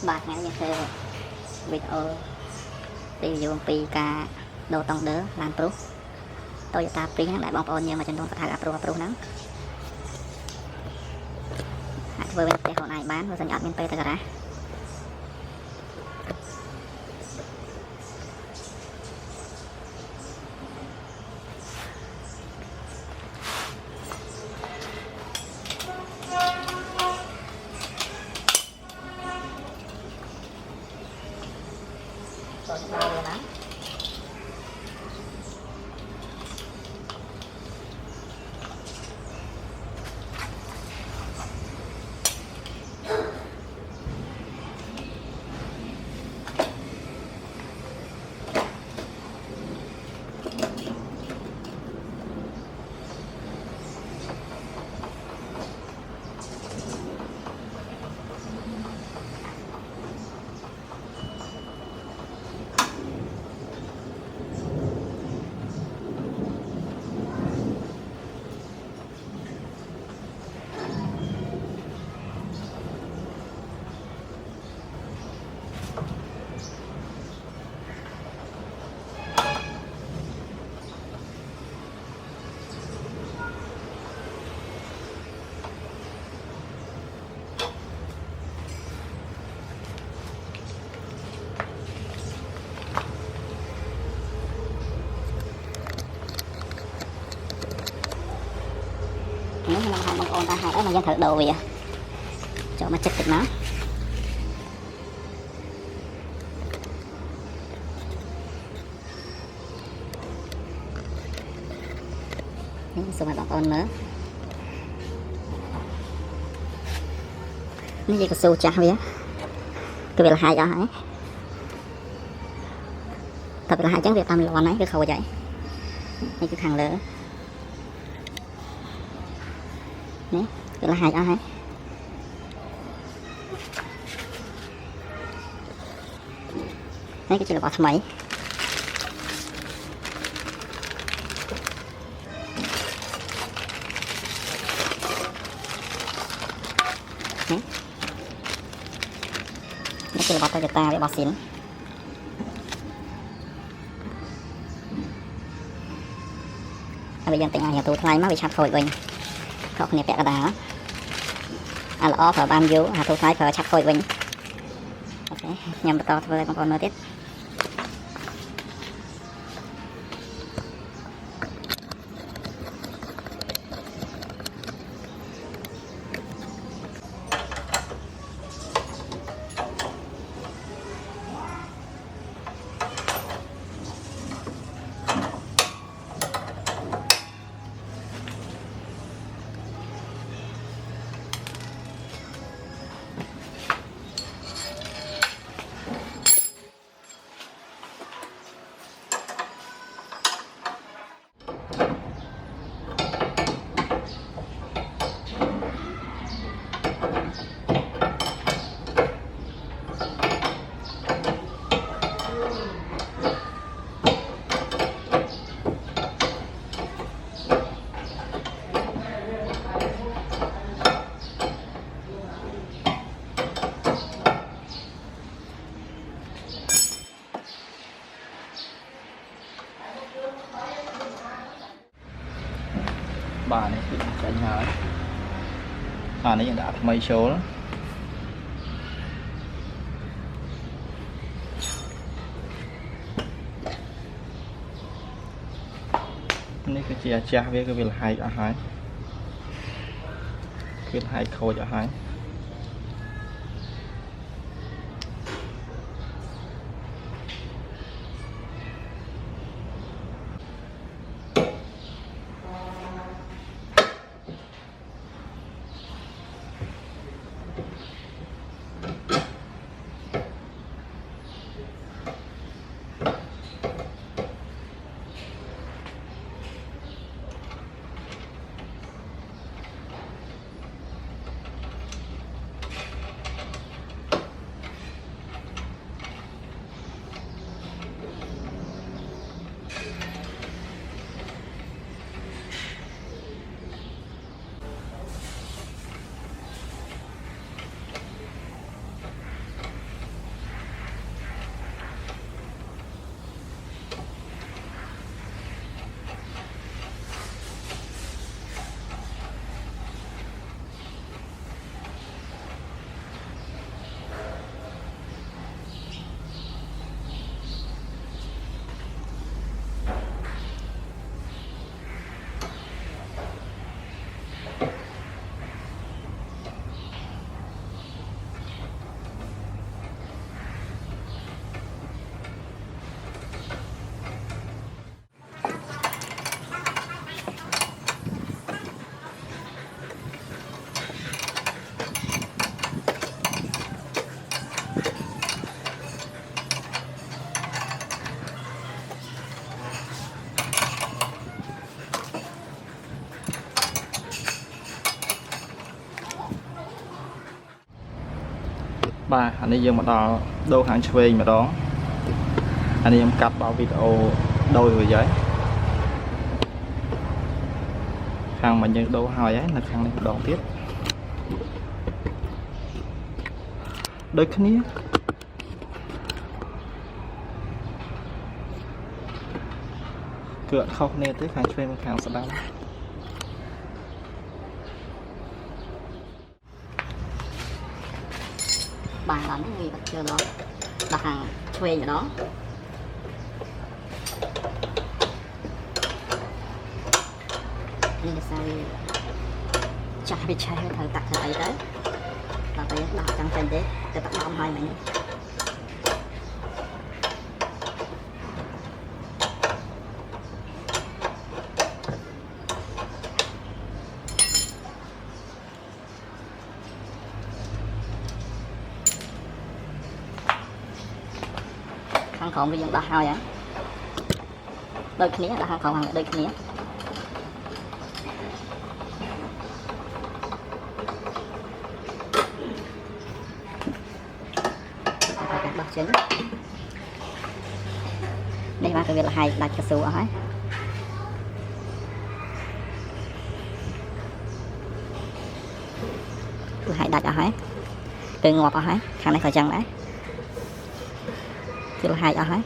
Bạc ngày như thế video review pi ca đồ tông đỡ làm proof Toyota Prius lại bóng ôn nhưng mà chân tôn phải là pro nắng vừa bên tay này bán vừa dần nhọt bên tay ta ra nếu mà hai bông ôn ta hai đó mà dân thử đồ vậy cho mà chích thịt nó xong rồi bông ôn nữa cái gì có sâu chả vậy cái việc là hai đó hả tập là hai trắng việc tâm lon ấy cái khâu vậy hay cái thằng nữa nè cái là hai đó hả đấy cái chỉ là bỏ thầm ấy đấy cái chỉ là bỏ tay ta để bỏ xỉn bây giờ tỉnh nhà tù thay má bị chặt khôi mình không nè bẹt cái đá là ó phải ban vô tù thay phải chặt khôi mình ok nhầm to thôi còn nữa tiếp bà này bị chạy hả bà này đã mấy số đó này cái chia cha với cái việc là hai ở hai việc hai khâu ở hai បាទអានេះយើងមកដល់ដូរខាងឆ្វេងម្ដងអានេះខ្ញុំកាត់ដល់វីដេអូដូររួចហើយខាងមកយើងដូរហើយនៅខាងនេះម្ដងទៀតដូចគ្នាគឺអត់ខុសគ្នាទេខាងឆ្វេងនិងខាងស្ដាំបាទដល់នេះវាជឿដល់ខាងឆ្វេងម្ដងនេះសាវីចាស់វាឆេះត្រូវតាក់ធ្វើអីទៅដល់ពេលដាក់ចាំចេញទេទៅតាក់ដំហើយមិញខាងក្រោមវាយើងដាក់ហើយហ៎ដូចគ្នាដាក់ខាងក្រោមខាងដូចគ្នាបោះចេញនេះមកគឺវាលហើយដាច់កស៊ូអស់ហើយលហើយដាច់អស់ហើយគឺងាប់អស់ហើយខាងនេះក៏ចឹងដែរគឺលហើយអស់ហើយ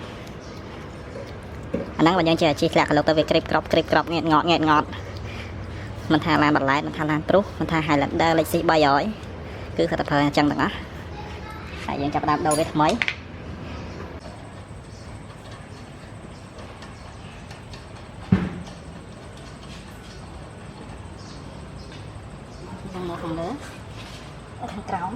អាហ្នឹងបើយើងចេះជីធ្លាក់កលុកទៅវាក្រីបក្របងៀតងត់មិនថាឡានបន្លែមិនថាឡានព្រុសមិនថា Highlander លេខ C300 គឺគាត់តែប្រើអញ្ចឹងទាំងអស់ហើយយើងចាប់ផ្ដើមដូរវាថ្មីមកខាងលើខាងក្រោម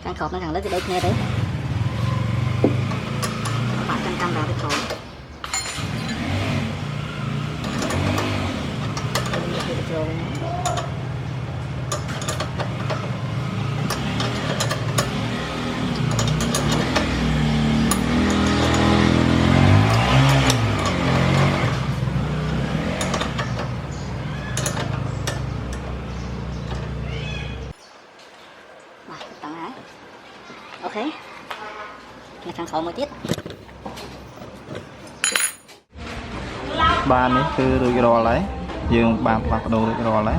ខាងក្រោមនិងខាងលើគឺដូចគ្នាទេបាក់កាន់កាមេរ៉ាទៅក្រោមអូខេនៅខាងក្រោមមួយទៀតបាននេះគឺរួចរាល់ហើយយើងបានផ្លាស់ប្ដូររួចរាល់ហើយ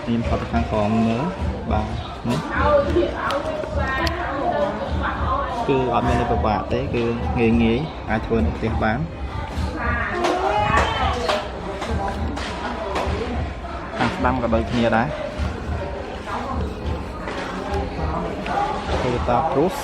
ខ្ញុំថតទៅខាងក្រោមមើលបាទនេះគឺអត់មានពិបាកទេគឺងាយអាចធ្វើនៅផ្ទះបានខាងស្ដាំក៏ដូចគ្នាដែរToyota Prius